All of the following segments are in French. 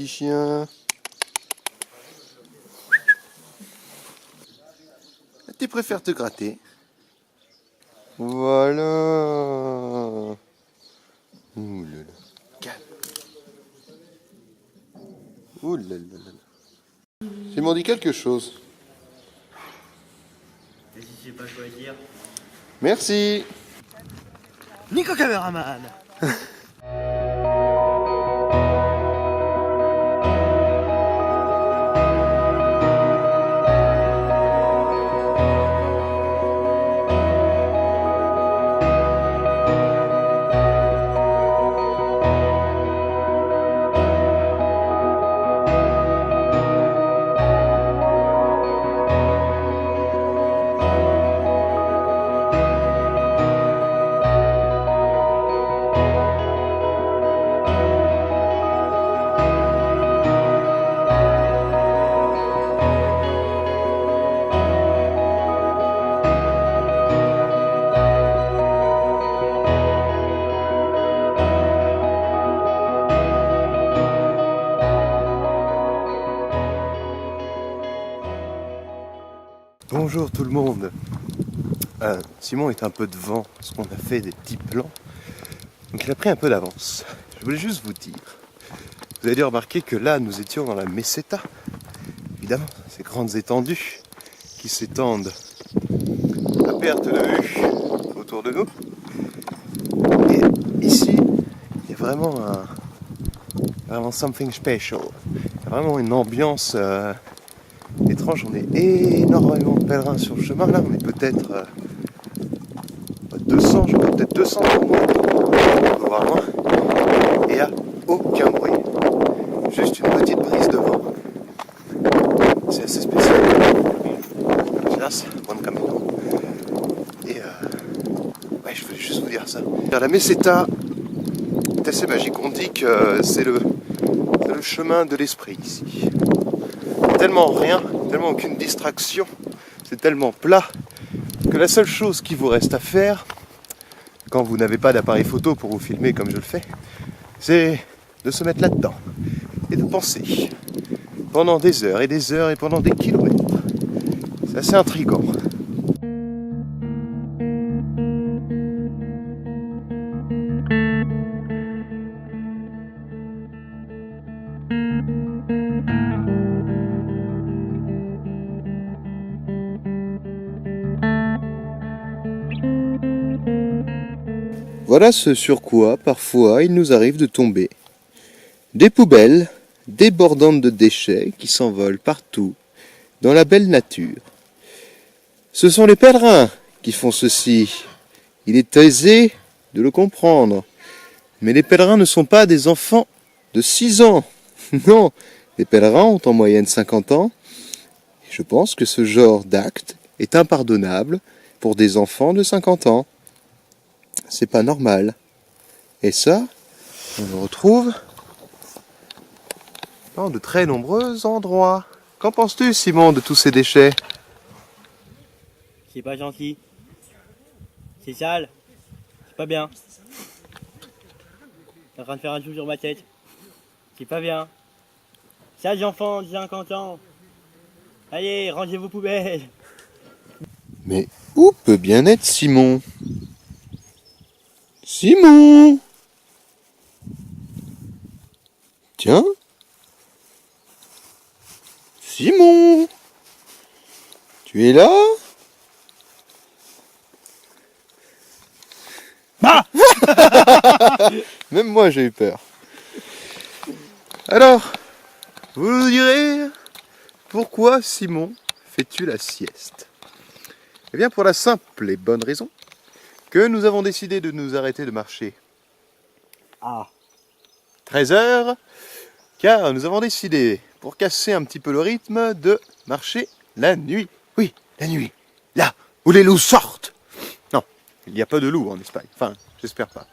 petit chien. Tu préfères te gratter? Voilà. Ouh là là. Calme. Ouh là là là. Simon, dit quelque chose. Et si je sais pas quoi dire. Merci. Nico caméraman. Bonjour tout le monde. Simon est un peu devant parce qu'on a fait des petits plans. Donc il a pris un peu d'avance. Je voulais juste vous dire. Vous avez dû remarquer que là nous étions dans la Meseta. Évidemment, ces grandes étendues qui s'étendent à perte de vue autour de nous. Et ici, il y a vraiment something special. Il y a vraiment une ambiance étrange. On est énormément de pèlerins sur le chemin. Là, on est peut-être 200, je crois, peut-être 200 au moins. On peut voir loin. Et il n'y a aucun bruit. Juste une petite brise de vent. C'est assez spécial. Gracias, buen camino. Et ouais, je voulais juste vous dire ça. La Meseta est assez magique. On dit que c'est le chemin de l'esprit ici. Tellement rien, tellement aucune distraction, c'est tellement plat que la seule chose qui vous reste à faire, quand vous n'avez pas d'appareil photo pour vous filmer comme je le fais, c'est de se mettre là-dedans et de penser pendant des heures et des heures et pendant des kilomètres. C'est assez intriguant. Voilà ce sur quoi, parfois, il nous arrive de tomber. Des poubelles débordantes de déchets qui s'envolent partout dans la belle nature. Ce sont les pèlerins qui font ceci. Il est aisé de le comprendre. Mais les pèlerins ne sont pas des enfants de 6 ans. Non, les pèlerins ont en moyenne 50 ans. Et je pense que ce genre d'acte est impardonnable pour des enfants de 50 ans. C'est pas normal. Et ça, on le retrouve dans de très nombreux endroits. Qu'en penses-tu, Simon, de tous ces déchets? C'est pas gentil. C'est sale. C'est pas bien. T'es en train de faire un joujou sur ma tête. C'est pas bien. Sales enfants de 50 ans. Allez, rangez vos poubelles. Mais où peut bien être Simon? Simon! Tiens! Simon! Tu es là? Bah! Même moi j'ai eu peur. Alors, vous nous direz, pourquoi Simon fais-tu la sieste? Eh bien pour la simple et bonne raison que nous avons décidé de nous arrêter de marcher Ah. 13 heures, car nous avons décidé, pour casser un petit peu le rythme, de marcher la nuit. Oui, la nuit, là où les loups sortent. Non, il n'y a pas de loups en Espagne, enfin, j'espère pas.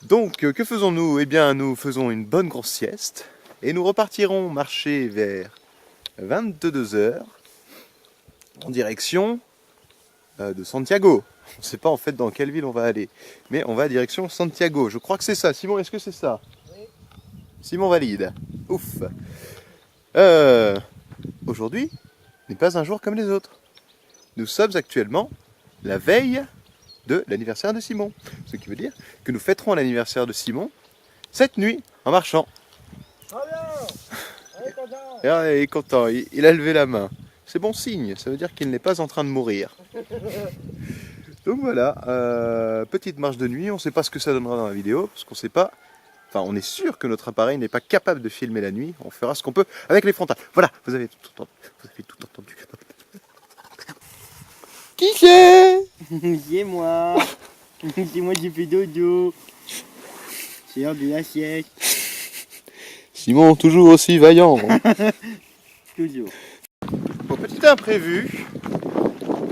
Donc, que faisons-nous? Eh bien, nous faisons une bonne grosse sieste, et nous repartirons marcher vers 22 heures, en direction de Santiago. On ne sait pas en fait dans quelle ville on va aller, mais on va à direction Santiago. Je crois que c'est ça. Simon, est-ce que c'est ça? Oui. Simon valide. Ouf. Aujourd'hui n'est pas un jour comme les autres. Nous sommes actuellement la veille de l'anniversaire de Simon. Ce qui veut dire que nous fêterons l'anniversaire de Simon cette nuit en marchant. Et il est content, il a levé la main. C'est bon signe, ça veut dire qu'il n'est pas en train de mourir. Donc voilà, petite marche de nuit, on ne sait pas ce que ça donnera dans la vidéo, parce qu'on ne sait pas, enfin on est sûr que notre appareil n'est pas capable de filmer la nuit, on fera ce qu'on peut avec les frontales. Voilà, vous avez tout entendu. Qui c'est? C'est moi. C'est moi qui fais dodo. C'est l'heure de la sieste. Simon, toujours aussi vaillant. Toujours. Bon, petit imprévu,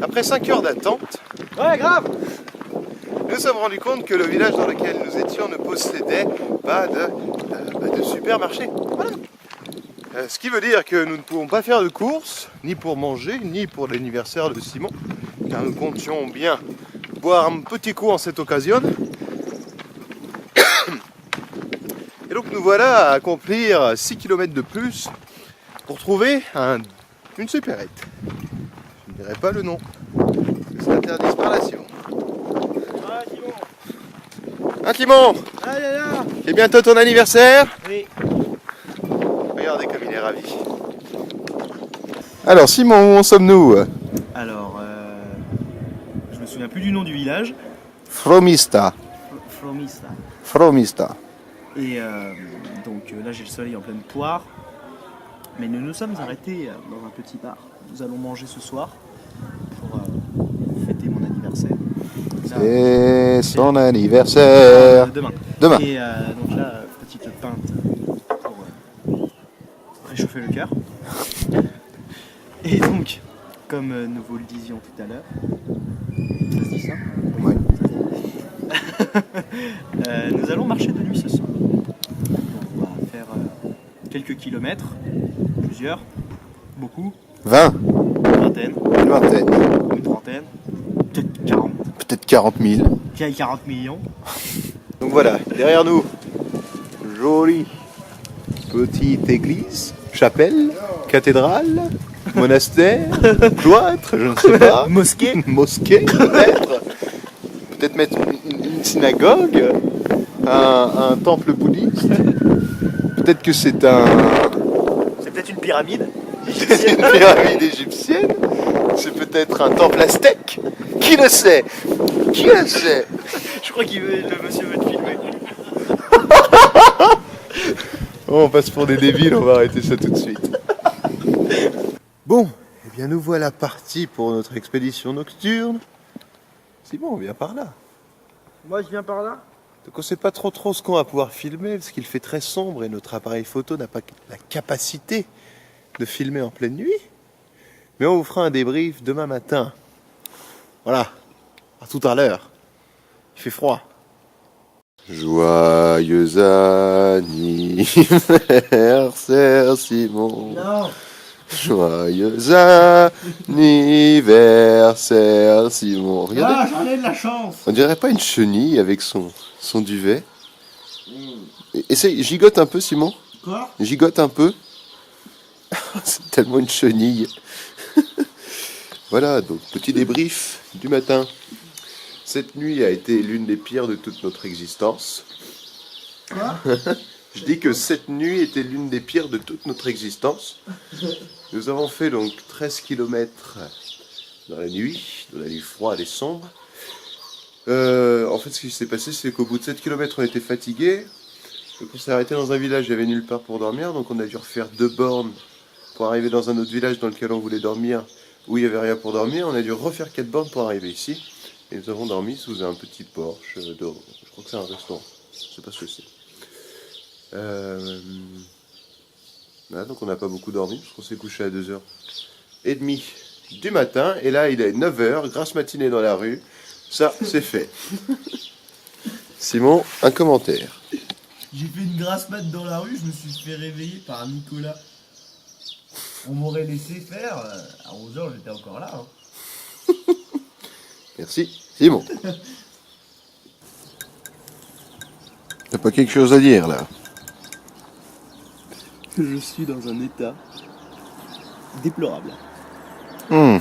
après 5 heures d'attente, Ouais, grave. nous nous sommes rendus compte que le village dans lequel nous étions ne possédait pas de supermarché. Voilà. Ce qui veut dire que nous ne pouvons pas faire de courses, ni pour manger, ni pour l'anniversaire de Simon, car nous comptions bien boire un petit coup en cette occasion. Et donc nous voilà à accomplir 6 km de plus pour trouver une supérette. Je ne dirai pas le nom, parce que c'est interdit par la Simon. Ah, Simon. Hein Timon, Ah là là. c'est bientôt ton anniversaire. Oui. Regardez comme il est ravi. Alors Simon, où en sommes-nous? Alors, je me souviens plus du nom du village. Fromista. Flomista. Fromista. Et donc là j'ai le soleil en pleine poire. Mais nous nous sommes arrêtés dans un petit bar. Nous allons manger ce soir pour fêter mon anniversaire. Là, C'est son anniversaire. demain. Demain. Et donc là, petite pinte pour réchauffer le cœur. Et donc, comme nous vous le disions tout à l'heure, ça se dit ça? Oui. Nous allons marcher de nuit ce soir. Donc, on va faire quelques kilomètres, plusieurs, beaucoup, 20. une vingtaine, Une vingtaine. une trentaine, peut-être 40, Peut-être 40 000. 40 millions. Donc voilà, derrière nous, jolie petite église, chapelle, cathédrale, monastère, cloître, je ne sais pas. Mosquée. Mosquée peut-être. Peut-être mettre une synagogue, un temple bouddhiste. Peut-être que c'est C'est peut-être une pyramide. une pyramide égyptienne. C'est peut-être un temple aztèque. Qui le sait? Qui le sait? Je crois que le monsieur veut te filmer. Oh, on passe pour des débiles, on va arrêter ça tout de suite. Bon, eh bien nous voilà partis pour notre expédition nocturne. C'est bon, on vient par là. Moi je viens par là. Donc on sait pas trop ce qu'on va pouvoir filmer parce qu'il fait très sombre et notre appareil photo n'a pas la capacité de filmer en pleine nuit. Mais on vous fera un débrief demain matin. Voilà, à tout à l'heure. Il fait froid. Joyeux anniversaire Simon. Non. Joyeux anniversaire Simon. Regardez, j'en ai de la chance. on dirait pas une chenille avec son duvet. Essaye, gigote un peu Simon. Quoi? Gigote un peu. C'est tellement une chenille. Voilà, donc petit débrief du matin. Cette nuit a été l'une des pires de toute notre existence. Quoi? Je dis que cette nuit était l'une des pires de toute notre existence. Nous avons fait donc 13 km dans la nuit froide et sombre. En fait, ce qui s'est passé, c'est qu'au bout de 7 km, on était fatigués. Donc on s'est arrêté dans un village, il n'y avait nulle part pour dormir. Donc on a dû refaire 2 bornes pour arriver dans un autre village dans lequel on voulait dormir, où il n'y avait rien pour dormir. On a dû refaire 4 bornes pour arriver ici. Et nous avons dormi sous un petit porche dehors. Je crois que c'est un restaurant. Je ne sais pas ce que c'est. Voilà, donc on n'a pas beaucoup dormi, parce qu'on s'est couché à 2h30 du matin. Et là, il est 9h, grasse matinée dans la rue. Ça, c'est fait. Simon, un commentaire. J'ai fait une grasse mat dans la rue, je me suis fait réveiller par Nicolas. On m'aurait laissé faire, à 11h j'étais encore là. Hein. Merci, Simon. T'as pas quelque chose à dire, là? Je suis dans un état déplorable. Hmm.